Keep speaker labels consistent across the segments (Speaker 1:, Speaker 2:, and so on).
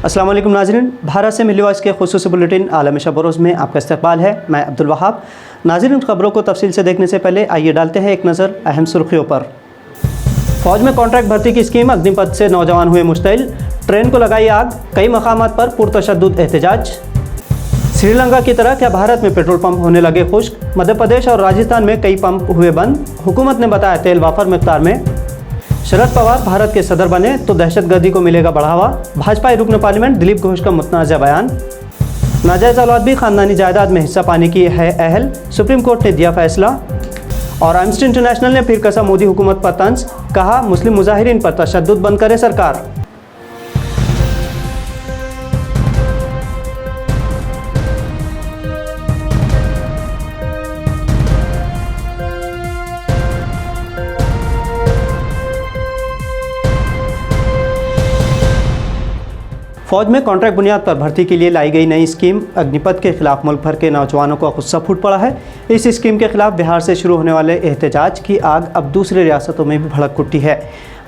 Speaker 1: अस्सलाम वालेकुम नाज़रीन, भारत से मिली वॉइस के खुसूसी बुलेटिन आलम शब रोज़ में आपका इस्तकबाल है। मैं अब्दुल वहाब। नाज़रीन, खबरों को तफसील से देखने से पहले आइए डालते हैं एक नज़र अहम सुर्खियों पर। फ़ौज में कॉन्ट्रैक्ट भर्ती की स्कीम, अग्निपथ से नौजवान हुए मुश्तइल, ट्रेन को लगाई आग, कई मकामात पर पुरतशद्दुद एहतजाज। श्रीलंका की तरह क्या भारत में पेट्रोल पंप होने लगे खुश्क, मध्य प्रदेश और राजस्थान में कई पंप हुए बंद, हुकूमत ने बताया तेल वाफर मिक़दार में। शरद पवार भारत के सदर बने तो दहशतगर्दी को मिलेगा बढ़ावा, भाजपा रुकन पार्लियामेंट दिलीप घोष का मुतनाज़ा बयान। नाजायज़ औलाद भी ख़ानदानी जायदाद में हिस्सा पाने की है अहल, सुप्रीम कोर्ट ने दिया फैसला। और एम्नेस्टी इंटरनेशनल ने फिर कसा मोदी हुकूमत पर तंज, कहा मुस्लिम मुजाहिरीन पर तशद्दुद बंद करे सरकार। फ़ौज में कॉन्ट्रैक्ट बुनियाद पर भर्ती के लिए लाई गई नई स्कीम अग्निपथ के खिलाफ मुल्क भर के नौजवानों का गुस्सा फूट पड़ा है। इस स्कीम के खिलाफ बिहार से शुरू होने वाले एहतजाज की आग अब दूसरी रियासतों में भी भड़क उठी है।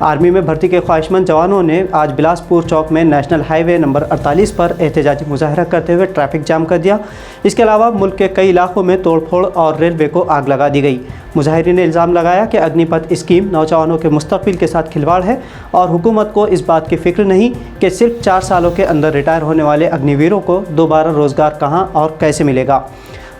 Speaker 1: आर्मी में भर्ती के ख्वाहिशमंद जवानों ने आज बिलासपुर चौक में नेशनल हाईवे नंबर 48 पर एहतजाजी मुजाहरा करते हुए ट्रैफिक जाम कर दिया। इसके अलावा मुल्क के कई इलाकों में तोड़फोड़ और रेलवे को आग लगा दी गई। मुजाहिरीन ने इल्ज़ाम लगाया कि अग्निपथ स्कीम नौजवानों के मुस्तकबिल के साथ खिलवाड़ है और हुकूमत को इस बात की फ़िक्र नहीं कि सिर्फ 4 सालों के अंदर रिटायर होने वाले अग्निवीरों को दोबारा रोज़गार कहाँ और कैसे मिलेगा।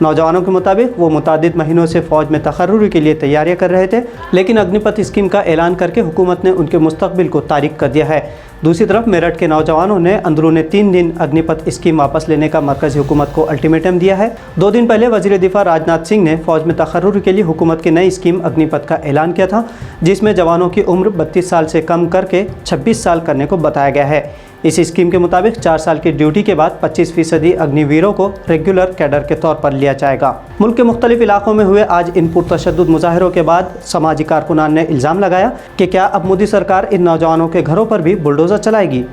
Speaker 1: नौजवानों के मुताबिक वो मुतादिद महीनों से फ़ौज में तकर्रुरी के लिए तैयारियां कर रहे थे, लेकिन अग्निपथ स्कीम का ऐलान करके हुकूमत ने उनके मुस्तकबिल को तारीक कर दिया है। दूसरी तरफ मेरठ के नौजवानों ने अंदरूने 3 दिन अग्निपथ स्कीम वापस लेने का मरकज़ी हुकूमत को अल्टीमेटम दिया है। 2 दिन पहले वज़ीर दिफा राजनाथ सिंह ने फ़ौज में तकर्रुरी के लिए हुकूमत की नई स्कीम अग्निपथ का ऐलान किया था, जिसमें जवानों की उम्र 32 साल से कम करके 26 साल करने को बताया गया है। इस स्कीम के मुताबिक 4 साल की ड्यूटी के बाद 25% अग्निवीरों को रेगुलर कैडर के तौर पर लिया जाएगा। मुल्क के मुख्तलिफ इलाकों में हुए आज इन पुरतशद्दुद मुजाहिरों के बाद समाजी कारकुनान ने इल्ज़ाम लगाया कि क्या अब मोदी सरकार इन नौजवानों के घरों पर भी बुलडोज़र चलाएगी।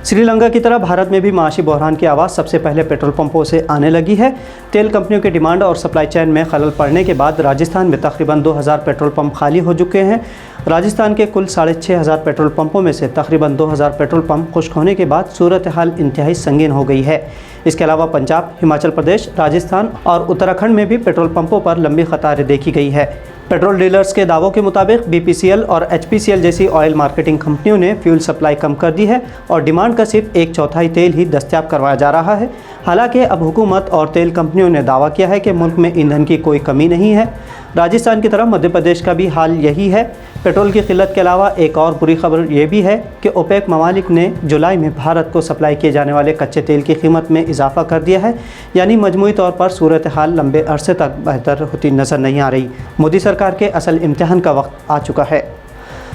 Speaker 1: श्रीलंका की तरह भारत में भी माशी बहरान की आवाज़ सबसे पहले पेट्रोल पंपों से आने लगी है। तेल कंपनियों के डिमांड और सप्लाई चेन में खलल पड़ने के बाद राजस्थान में तकरीबन 2000 पेट्रोल पंप खाली हो चुके हैं। राजस्थान के कुल 6500 पेट्रोल पंपों में से तकरीबन 2000 पेट्रोल पंप खुश्क होने के बाद सूरत हाल इंतहाई संगीन हो गई है। इसके अलावा पंजाब, हिमाचल प्रदेश, राजस्थान और उत्तराखंड में भी पेट्रोल पंपों पर लंबी कतारें देखी गई है। पेट्रोल डीलर्स के दावों के मुताबिक BPCL और HPCL जैसी ऑयल मार्केटिंग कंपनियों ने फ्यूल सप्लाई कम कर दी है और डिमांड का सिर्फ 1/4 तेल ही दस्तयाब करवाया जा रहा है। हालांकि अब हुकूमत और तेल कंपनियों ने दावा किया है कि मुल्क में ईंधन की कोई कमी नहीं है। राजस्थान की तरह मध्य प्रदेश का भी हाल यही है। पेट्रोल की किल्लत के अलावा एक और बुरी खबर ये भी है कि ओपेक ममालिक ने जुलाई में भारत को सप्लाई किए जाने वाले कच्चे तेल की कीमत में इजाफा कर दिया है, यानी मजमूई तौर पर सूरत हाल लंबे अरसे तक बेहतर होती नज़र नहीं आ रही। मोदी सरकार के असल इम्तिहान का वक्त आ चुका है।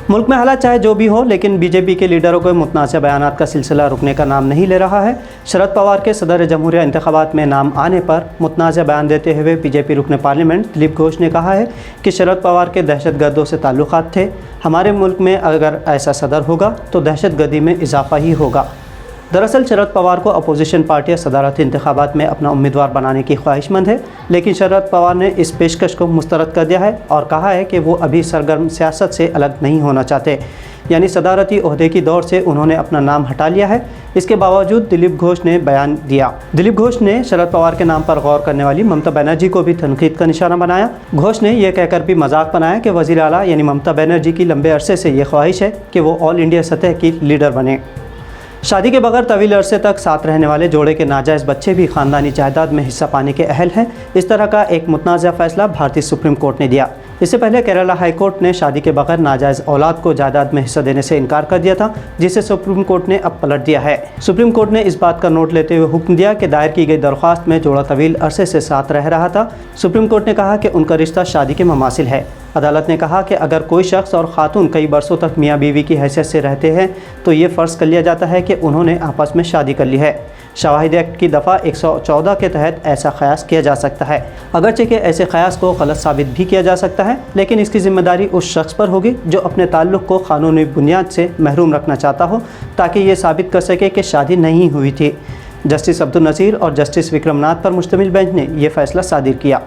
Speaker 1: मुल्क में हालात चाहे जो भी हो, लेकिन बीजेपी के लीडरों को मुतनाज़ा बयानात का सिलसिला रुकने का नाम नहीं ले रहा है। शरद पवार के सदर जमहूरिया इंतखाबात में नाम आने पर मुतनाज़ा बयान देते हुए बीजेपी रुकन पार्लियामेंट दिलीप घोष ने कहा है कि शरद पवार के दहशतगर्दों से ताल्लुकात थे। हमारे मुल्क में अगर ऐसा सदर होगा तो दहशतगर्दी में इजाफा ही होगा। दरअसल शरद पवार को अपोजिशन पार्टियां सदारती इंतखाबात में अपना उम्मीदवार बनाने की ख्वाहिशमंद है, लेकिन शरद पवार ने इस पेशकश को मुस्तरद कर दिया है और कहा है कि वो अभी सरगर्म सियासत से अलग नहीं होना चाहते, यानी सदारती ओहदे की दौड़ से उन्होंने अपना नाम हटा लिया है। इसके बावजूद दिलीप घोष ने बयान दिया। दिलीप घोष ने शरद पवार के नाम पर गौर करने वाली ममता बनर्जी को भी तनकीद का निशाना बनाया। घोष ने यह कहकर भी मजाक बनाया कि वज़ीर आला यानी ममता बनर्जी की लंबे अरसे से ये ख्वाहिश है कि वो ऑल इंडिया सतह की लीडर बने। शादी के बगैर तवील अरसे तक साथ रहने वाले जोड़े के नाजायज़ बच्चे भी ख़ानदानी जायदाद में हिस्सा पाने के अहल हैं। इस तरह का एक मुतनाज़ा फ़ैसला भारतीय सुप्रीम कोर्ट ने दिया। इससे पहले केरला हाई कोर्ट ने शादी के बगैर नाजायज़ औलाद को जायदाद में हिस्सा देने से इनकार कर दिया था, जिसे सुप्रीम कोर्ट ने अब पलट दिया है। सुप्रीम कोर्ट ने इस बात का नोट लेते हुए हुक्म दिया कि दायर की गई दरख्वास्त में जोड़ा तवील अरसे से साथ रह रहा था। सुप्रीम कोर्ट ने कहा कि उनका रिश्ता शादी के ममासिल है। अदालत ने कहा कि अगर कोई शख्स और ख़ातून कई बरसों तक मियाँ बीवी की हैसियत से रहते हैं तो ये फ़र्ज़ कर लिया जाता है कि उन्होंने आपस में शादी कर ली है। शवाहिद एक्ट की दफ़ा 114 के तहत ऐसा क़यास किया जा सकता है। अगरचे कि ऐसे क़यास को गलत साबित भी किया जा सकता है, लेकिन इसकी ज़िम्मेदारी उस शख्स पर होगी जो अपने ताल्लुक़ को क़ानूनी बुनियाद से महरूम रखना चाहता हो, ताकि ये साबित कर सके कि शादी नहीं हुई थी। जस्टिस अब्दुल नज़ीर और जस्टिस विक्रमनाथ पर मुश्तमिल बेंच ने यह फ़ैसला सादिर किया।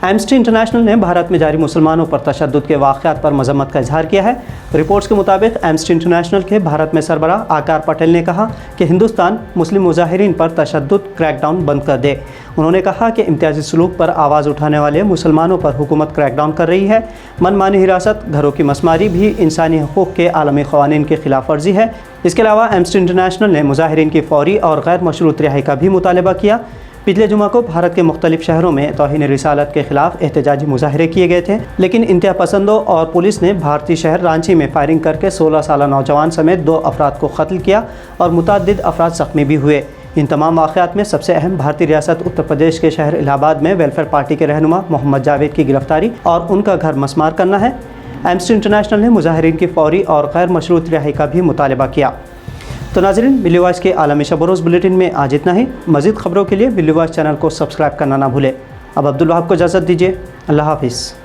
Speaker 1: एम्नेस्टी इंटरनेशनल ने भारत में जारी मुसलमानों पर तशद्दुद के वाक़यात पर मज़म्मत का इजहार किया है। रिपोर्ट्स के मुताबिक एम्नेस्टी इंटरनेशनल के भारत में सरबराह आकार पटेल ने कहा कि हिंदुस्तान मुस्लिम मुजाहिरीन पर तशद्दुद क्रैकडाउन बंद कर दे। उन्होंने कहा कि इम्तियाजी सलूक पर आवाज़ उठाने वाले मुसलमानों पर हुकूमत क्रैकडाउन कर रही है। मनमानी हिरासत, घरों की मसमारी भी इंसानी हकूक़ के आलमी क़वानीन की खिलाफ वर्जी है। इसके अलावा एम्नेस्टी इंटरनेशनल ने मुजाहिरीन की फ़ौरी और गैर मशरूत रिहाई का भी मुतालबा किया। पिछले जुमा को भारत के मुख्तलिफ शहरों में तौहीन रिसालत के खिलाफ एहतजाजी मुजाहरे किए गए थे, लेकिन इंतहा पसंदों और पुलिस ने भारतीय शहर रांची में फायरिंग करके 16 साला नौजवान समेत 2 अफराद को कत्ल किया और मुतअद्दिद अफराद ज़ख्मी भी हुए। इन तमाम वाक़यात में सबसे अहम भारतीय रियासत उत्तर प्रदेश के शहर इलाहाबाद में वेलफेयर पार्टी के रहनुमा मोहम्मद जावेद की गिरफ्तारी और उनका घर मसमार करना है। एम्नेस्टी इंटरनेशनल ने मुजाहिरीन की फ़ौरी और गैर मशरूत रिहाई का भी मुतालबा किया। तो नाज़रीन, बिल्ली वॉइस के आलमी शब रोज़ बुलेटिन में आज इतना ही। मज़ीद ख़बरों के लिए बिल्ली वॉइस चैनल को सब्सक्राइब करना ना भूलें। अब अब्दुल वहाब को इजाज़त दीजिए। अल्लाह हाफ़िज़।